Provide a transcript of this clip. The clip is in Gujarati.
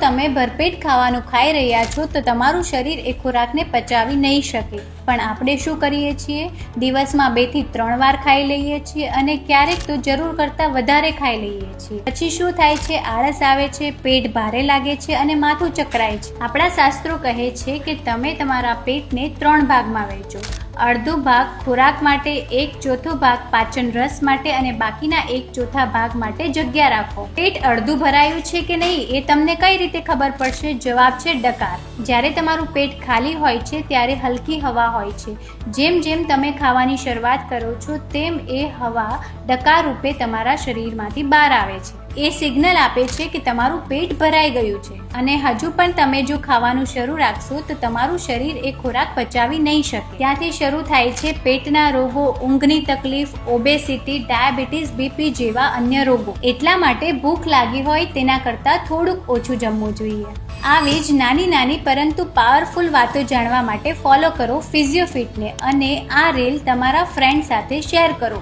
તમે ભરપેટ ખાવાનું ખાઈ રહ્યા છો તો તમારું શરીર એ ખોરાકને પચાવી નહીં શકે, પણ આપણે શું કરીએ છીએ? દિવસમાં 2 થી 3 વાર ખાઈ લઈએ છીએ અને ક્યારેક તો જરૂર કરતાં વધારે ખાઈ લઈએ છીએ. પછી શું થાય છે? આળસ આવે છે, પેટ ભારે લાગે છે અને માથું ચકરાય છે. આપણા શાસ્ત્રો કહે છે કે તમે તમારા પેટને 3 ભાગમાં વહેંચો. અડધો ભાગ ખોરાક માટે, 1/4 ભાગ પાચન રસ માટે અને બાકીના 1/4 ભાગ માટે જગ્યા રાખો. પેટ અડધું ભરાયું છે કે નહીં એ તમને કઈ રીતે ખબર પડશે? જવાબ છે ડકાર. જ્યારે તમારું પેટ ખાલી હોય છે ત્યારે હલકી હવા હોય છે. જેમ જેમ તમે ખાવાની શરૂઆત કરો છો તેમ એ હવા ડકાર રૂપે તમારા શરીરમાંથી બહાર આવે છે. એ સિગ્નલ આપે છે કે તમારું પેટ ભરાઈ ગયું છે અને હજુ પણ તમે જો ખાવાનું શરૂ રાખશો તો તમારું શરીર એ ખોરાક પચાવી નહીં શકે. ત્યાંથી શરૂ થાય છે પેટના રોગો, ઊંઘની તકલીફ, ઓબેસિટી, ડાયાબિટીસ, બીપી જેવા અન્ય રોગો. એટલા માટે ભૂખ લાગી હોય તેના કરતાં થોડુંક ઓછું જમવું જોઈએ. આવી જ નાની નાની પરંતુ પાવરફુલ વાતો જાણવા માટે ફોલો કરો ફિઝિયોફિટને અને આ રીલ તમારા ફ્રેન્ડ સાથે શેર કરો.